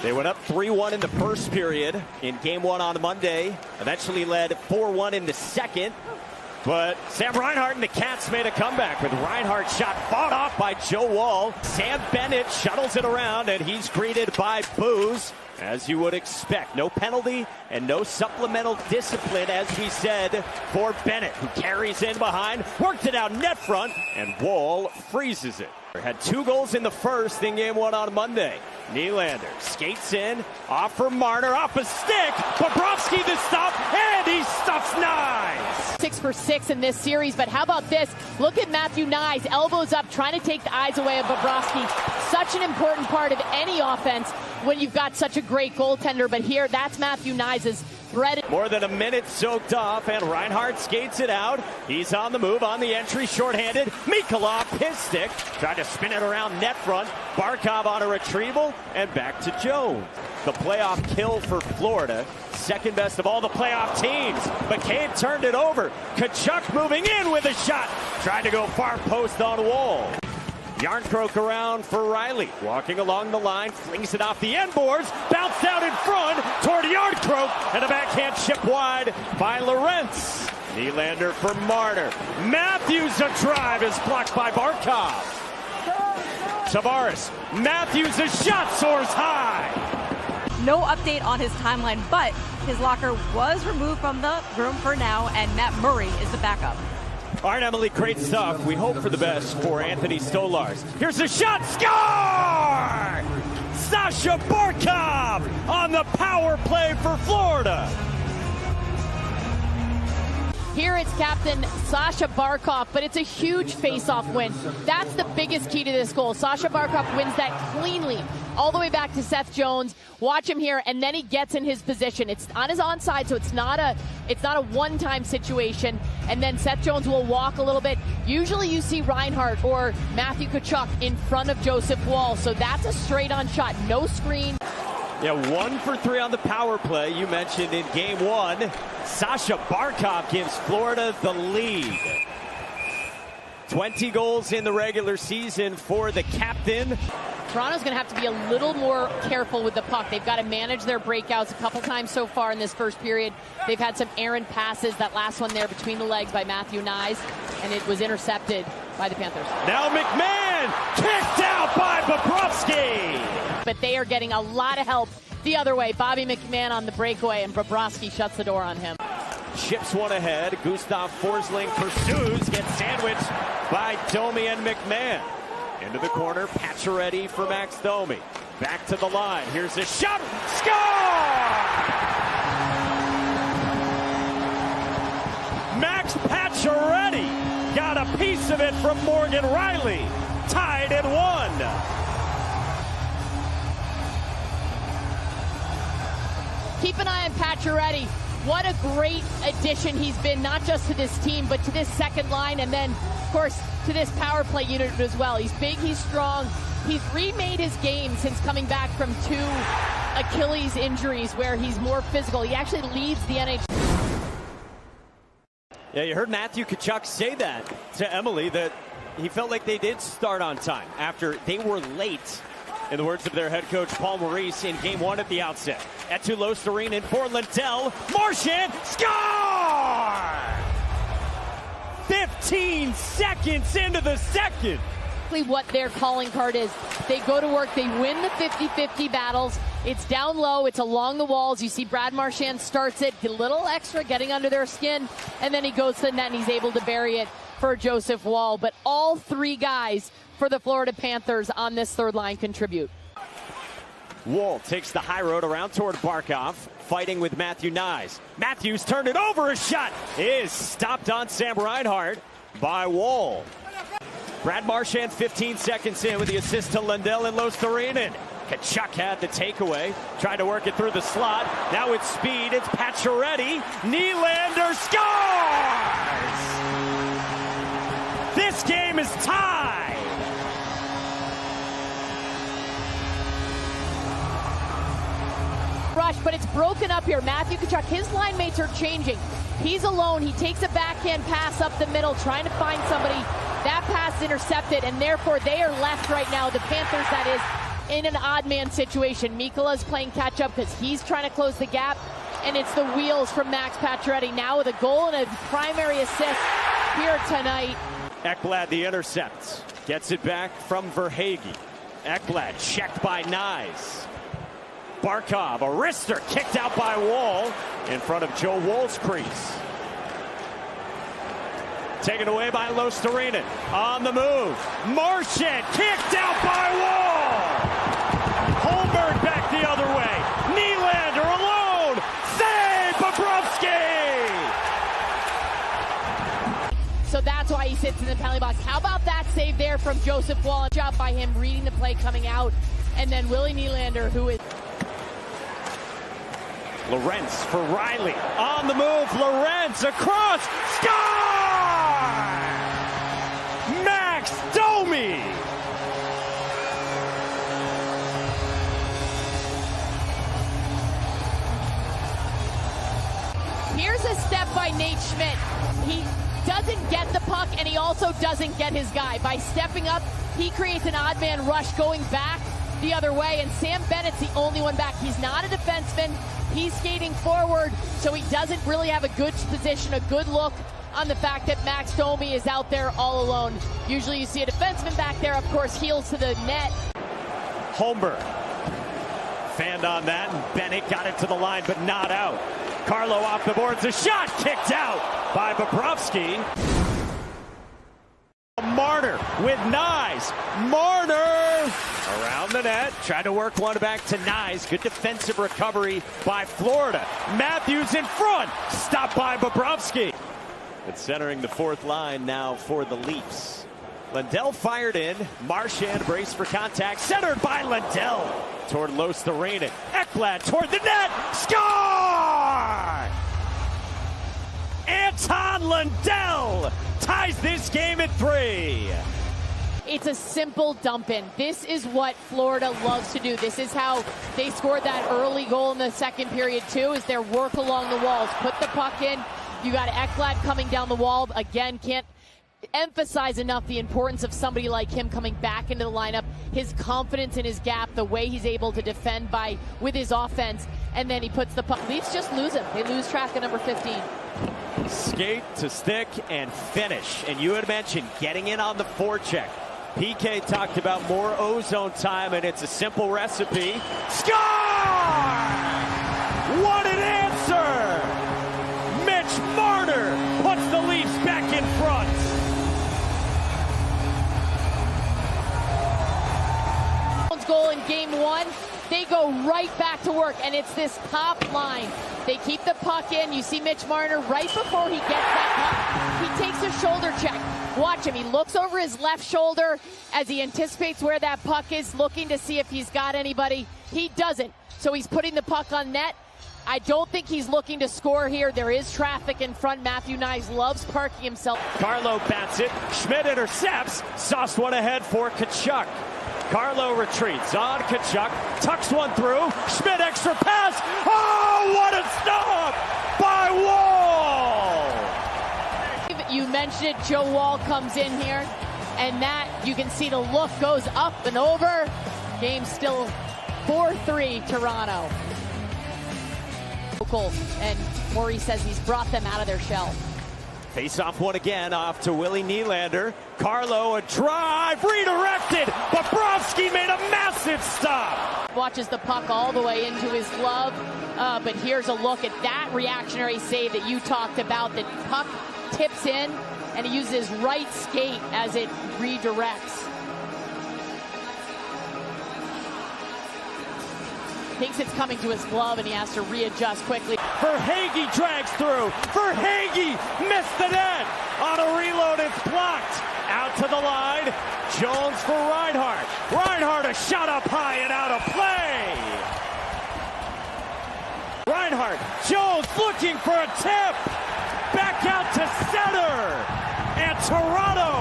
They went up 3-1 in the first period in game one on Monday. Eventually led 4-1 in the second. But Sam Reinhart and the Cats made a comeback with Reinhart's shot fought off by Joe Woll. Sam Bennett shuttles it around, and he's greeted by boos, as you would expect. No penalty and no supplemental discipline, as we said, for Bennett, who carries in behind, worked it out net front, and Woll freezes it. Had 2 goals in the first in game one on Monday. Nylander skates in, off for Marner, off a stick. Bobrovsky the stop, and he stuffs Nyes. 6 for 6 in this series, but how about this? Look at Matthew Nyes, elbows up, trying to take the eyes away of Bobrovsky. Such an important part of any offense when you've got such a great goaltender, but here, that's Matthew Nyes' thread. More than a minute soaked off, and Reinhart skates it out. He's on the move, on the entry, shorthanded. Mikolov, his stick, tried to spin it around net front. Barkov on a retrieval, and back to Jones. The playoff kill for Florida, second best of all the playoff teams. McCabe turned it over. Tkachuk moving in with a shot. Tried to go far post on Woll. Yarncroke around for Riley. Walking along the line, flings it off the end boards, bounced out in front toward Yarncroke, and a backhand chip wide by Lorentz. Nylander for Marner. Matthews a drive is blocked by Barkov. Tavares. Matthews a shot soars high. No update on his timeline, but his locker was removed from the room for now, and Matt Murray is the backup. All right, Emily, great stuff. We hope for the best for Anthony Stolarz. Here's a shot, score! Sasha Barkov on the power play for Florida. Here it's Captain Sasha Barkov, but it's a huge face-off win. That's the biggest key to this goal. Sasha Barkov wins that cleanly, all the way back to Seth Jones. Watch him here, and then he gets in his position. It's on his onside, so it's not a one-time situation. And then Seth Jones will walk a little bit. Usually you see Reinhart or Matthew Tkachuk in front of Joseph Woll, so that's a straight-on shot, no screen. Yeah, 1 for 3 on the power play. You mentioned in game one, Sasha Barkov gives Florida the lead. 20 goals in the regular season for the captain. Toronto's going to have to be a little more careful with the puck. They've got to manage their breakouts a couple times so far in this first period. They've had some errant passes. That last one there between the legs by Matthew Nyes, and it was intercepted by the Panthers. Now McMahon kicked out by Bobrovsky. But they are getting a lot of help the other way. Bobby McMahon on the breakaway, and Bobrovsky shuts the door on him. Chips one ahead. Gustav Forsling pursues, gets sandwiched by Domi and McMahon. Into the corner, Pacioretty for Max Domi. Back to the line. Here's a shot. Score! Max Pacioretty got a piece of it from Morgan Riley. Tied at 1. Keep an eye on Pacioretty. What a great addition he's been, not just to this team, but to this second line, and then, of course, to this power play unit as well. He's big, he's strong. He's remade his game since coming back from 2 Achilles injuries where he's more physical. He actually leads the NHL. Yeah, you heard Matthew Tkachuk say that to Emily, that he felt like they did start on time after they were late, in the words of their head coach Paul Maurice, in game one at the outset. Etu Losterine in for Lindell. Marchand, score! 15 seconds into the second. What their calling card is. They go to work, they win the 50-50 battles. It's down low, it's along the walls. You see Brad Marchand starts it, a little extra, getting under their skin, and then he goes to the net and he's able to bury it for Joseph Woll. But all 3 guys for the Florida Panthers on this third line contribute. Woll takes the high road around toward Barkov, fighting with Matthew Nyes. Matthews turned it over, a shot is stopped on Sam Reinhart by Woll. Brad Marchand 15 seconds in with the assist to Lindell and Losterinen. Tkachuk had the takeaway, tried to work it through the slot. Now it's speed, it's Pacioretty. Nylander scores! This game is tied! Rush, but it's broken up here. Matthew Tkachuk, his line mates are changing. He's alone. He takes a backhand pass up the middle, trying to find somebody. That pass intercepted, and therefore they are left right now, the Panthers that is, in an odd man situation. Mikkola's playing catch up because he's trying to close the gap, and it's the wheels from Max Pacioretty now with a goal and a primary assist here tonight. Ekblad the intercept. Gets it back from Verhaeghe. Ekblad checked by Nyes. Barkov, a wrister, kicked out by Wall in front of Joe Wall's crease. Taken away by Lostarinen. On the move. Marchand kicked out by Wall. Holmberg back the other way. Nylander alone. Save Bobrovsky. So that's why he sits in the penalty box. How about that save there from Joseph Wall? Job by him reading the play coming out. And then Willie Nylander, who is... Lorentz for Riley. On the move. Lorentz across. Score! Max Domi. Here's a step by Nate Schmidt. He doesn't get the puck, and he also doesn't get his guy. By stepping up, he creates an odd man rush going back the other way, and Sam Bennett's the only one back. He's not a defenseman. He's skating forward, so he doesn't really have a good position, a good look on the fact that Max Domi is out there all alone. Usually you see a defenseman back there, of course, heels to the net. Holmberg fanned on that, and Bennett got it to the line, but not out. Carlo off the boards, a shot kicked out by Bobrovsky. Marner with Nyes. Marner around the net, tried to work one back to Nyes. Good defensive recovery by Florida. Matthews in front, stopped by Bobrovsky. It's centering the fourth line now for the Leafs. Lundell fired in. Marchand braced for contact, centered by Lundell toward Lostarinen. Ekblad toward the net. Score! Anton Lundell ties this game at 3. It's a simple dump in. This is what Florida loves to do. This is how they scored that early goal in the second period too, is their work along the walls. Put the puck in. You got Ekblad coming down the wall. Again, can't emphasize enough the importance of somebody like him coming back into the lineup, his confidence in his gap, the way he's able to defend with his offense, and then he puts the puck. Leafs just lose him. They lose track of number 15. Skate to stick and finish. And you had mentioned getting in on the forecheck. PK talked about more ozone time, and it's a simple recipe. Score! What an answer! Mitch Marner puts the Leafs back in front. Goal in game 1, they go right back to work, and it's this top line. They keep the puck in. You see Mitch Marner right before he gets that puck. He takes a shoulder check. Watch him. He looks over his left shoulder as he anticipates where that puck is, looking to see if he's got anybody. He doesn't. So he's putting the puck on net. I don't think he's looking to score here. There is traffic in front. Matthew Nyes loves parking himself. Carlo bats it. Schmidt intercepts. Sauced one ahead for Tkachuk. Carlo retreats on Tkachuk, tucks one through. Schmidt extra pass. Oh, what a stop by Wall! You mentioned it, Joe Wall comes in here, and that, you can see the look goes up and over. Game still 4-3 Toronto. And Maurice says he's brought them out of their shell. Face off one again, off to Willie Nylander. Carlo, a drive, redirected. Bobrovsky made a massive stop. Watches the puck all the way into his glove, but here's a look at that reactionary save that you talked about. The puck tips in, and he uses his right skate as it redirects. Thinks it's coming to his glove, and he has to readjust quickly. Verhaeghe drags through. Verhaeghe missed the net. On a reload, it's blocked. Out to the line. Jones for Reinhart. Reinhart, a shot up high and out of play. Reinhart, Jones looking for a tip. Back out to center. And Toronto